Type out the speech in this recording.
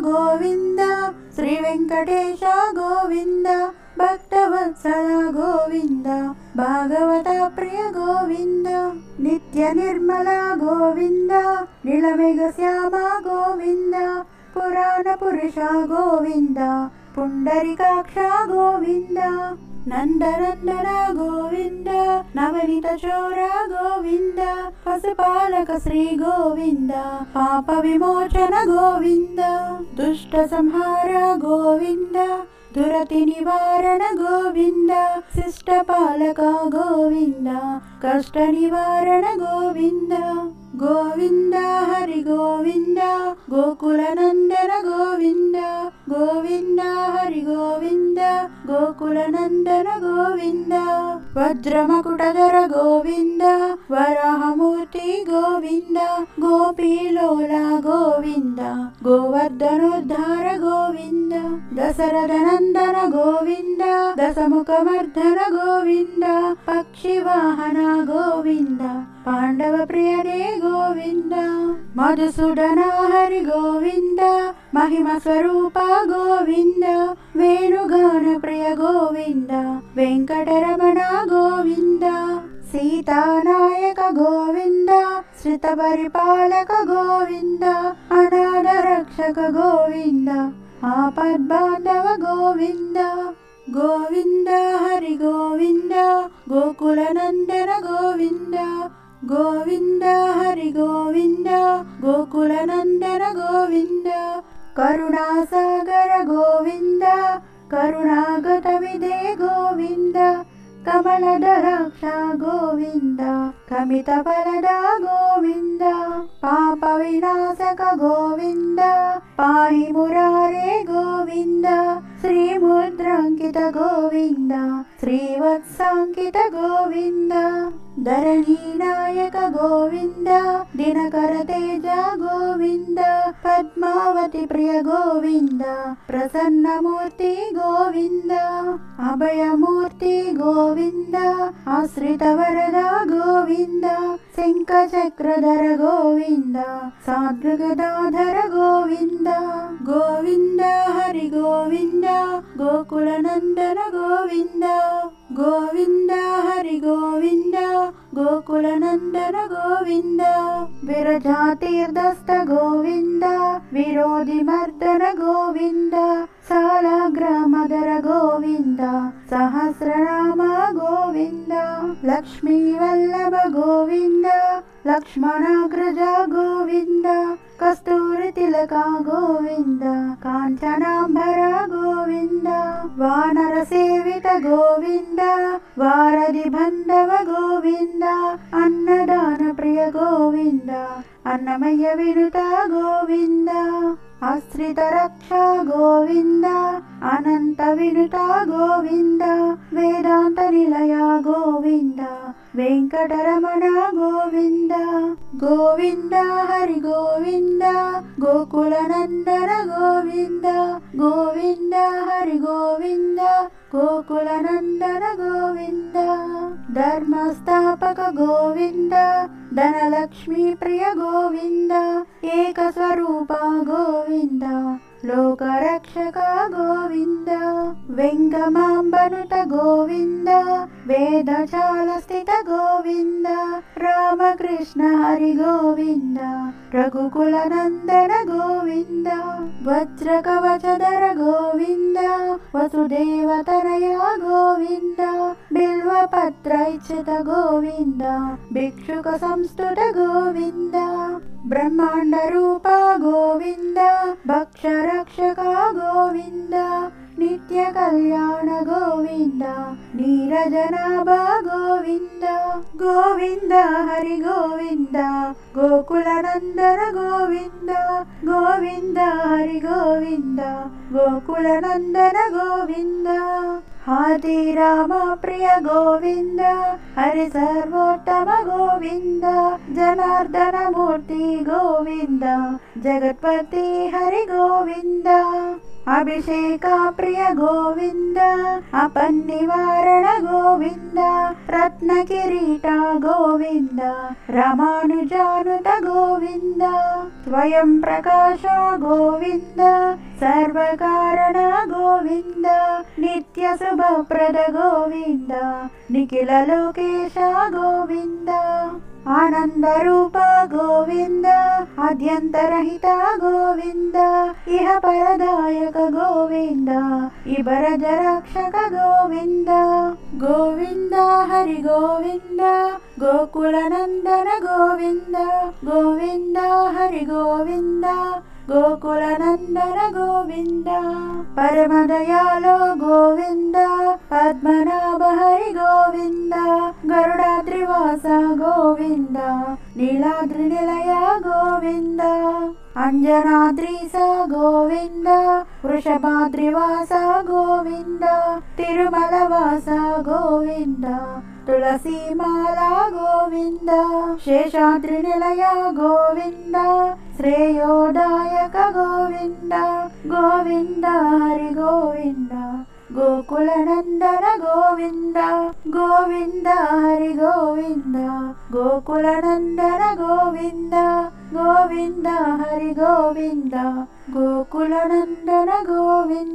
గోవింద శ్రీ వెంకటేశ గోవింద భక్తవత్సల గోవింద భాగవత ప్రియ గోవింద నిత్య నిర్మల గోవింద నిలమేఘ శ్యామ గోవింద పురాణ పురుష గోవింద పుండరీకాక్ష గోవింద నందనందన గోవింద నవనీత చోర గోవింద పశుపాలక శ్రీ గోవింద పాప విమోచన గోవింద దుష్ట సంహార గోవింద దురతి నివారణ గోవింద శిష్ట పాలక గోవింద కష్ట నివారణ గోవింద గోవింద హరి గోవింద గోకుల నందన గోవింద గోవింద హరి గోవింద గోకుల నందన గోవింద వజ్రమకుటధర గోవింద వరాహమూర్తి గోవింద గోపీలోల గోవింద గోవర్ధనోద్ధార గోవింద దశరథ నందన గోవింద దశముఖమర్ధన గోవింద పక్షి వాహన గోవింద పాండవ ప్రియనే గోవింద మధుసూదన హరి గోవింద మహిమ స్వరూప గోవింద వేణుగాన ప్రియ గోవింద వెంకటరమణ గోవింద సీతానాయక గోవింద శ్రిత పరిపాలక గోవింద అనాథ రక్షక గోవింద ఆపద్బాంధవ గోవింద గోవింద హరి గోవింద గోకుల నందన గోవింద గోవింద హరి గోవింద గోకుల నందన గోవింద కరుణాసాగర గోవింద కరుణాగత విదే గోవింద కమలదరాక్ష గోవింద కమిత ఫలద గోవింద పాప వినాశక గోవింద పాహి మురారే గోవింద శ్రీముద్రాంకిత గోవింద శ్రీవత్సాంకిత గోవింద ధరణీ నాయక గోవింద దినకర తేజ గోవింద పద్మావతి ప్రియ గోవింద ప్రసన్నమూర్తి గోవింద అభయమూర్తి గోవింద ఆశ్రిత వరద గోవింద శంఖ చక్రధర గోవింద సాద్రుగదాధర గోవింద గోవింద హరి గోవింద గోకుల నందన గోవింద గోవింద హరి గోవింద గోకుల నందన గోవింద విరజాతీర్థస్థ గోవింద విరోధి మర్దన గోవింద సాలగ్రామధర గోవింద సహస్రనామ గోవింద లక్ష్మీ వల్లభ గోవింద లక్ష్మణాగ్రజ గోవింద కస్తూరి తిలక గోవింద కాంచనాంబర గోవింద వానర సేవిత గోవింద వారధి బంధవ గోవింద అన్నదాన ప్రియ గోవింద అన్నమయ్య వినుత గోవింద ఆశ్రిత రక్ష గోవింద అనంత వినుత గోవింద వేదాంత నిలయ గోవింద వెంకటరమణ గోవింద గోవింద హరి గోవింద గోకుల నందన గోవింద గోవింద హరి గోవింద గోకుల నందన గోవింద ధర్మస్థాపక గోవింద ధనలక్ష్మీ ప్రియ గోవింద ఏక స్వరూప గోవింద లోకరక్షక గోవింద వెంగమాంబనుత గోవింద వేదచాల స్థిత గోవింద రామకృష్ణ హరి గోవింద రఘుకుల నందన గోవింద వజ్ర కవచధర గోవింద వసుదేవతనయ గోవింద బిల్వపత్ర ఇచ్చిత గోవింద భిక్షుక సంస్థుత గోవింద బ్రహ్మాండ రూప గోవింద భక్ష రక్షక గోవింద నిత్య కళ్యాణ గోవింద నీరజనాభ గోవింద గోవింద హరి గోవింద గోకుల నందన గోవింద గోవింద హరి గోవింద గోకుల నందన గోవింద ఆది రామ ప్రియ గోవింద హరి సర్వోత్తమ గోవింద జనార్దన మూర్తి గోవింద జగత్పతి హరి గోవింద అభిషేక ప్రియ గోవింద అపన్నివారణ గోవింద రత్న కిరీట గోవింద రామానుజానుత గోవింద స్వయం ప్రకాశ గోవింద సర్వకారణ గోవింద నిత్య శుభప్రద గోవింద నిఖిల లోకేశ గోవింద ఆనంద రూప గోవింద ఆద్యంతరహిత గోవింద ఇహ పరదాయక గోవింద ఇబరజ రక్షక గోవింద గోవింద హరి గోవింద గోకుల నందన గోవింద గోవింద హరి గోవింద గోకుల నందన గోవింద పరమదయాలో గోవింద పద్మనాభ హరి గోవింద గరుడాద్రివాస గోవింద నీలాద్రి నిలయ గోవింద అంజనాద్రీస గోవింద వృషభాద్రివాస గోవింద తిరుమలవాస గోవింద తులసీమాల గోవింద శేషాద్రి నిలయ గోవింద శ్రేయోదాయక గోవింద గోవింద హరి గోవింద గోకుల నందన గోవింద గోవింద హరి గోవింద గోకుల నందన గోవింద గోవింద హరి గోవింద గోకుల నందన గోవింద.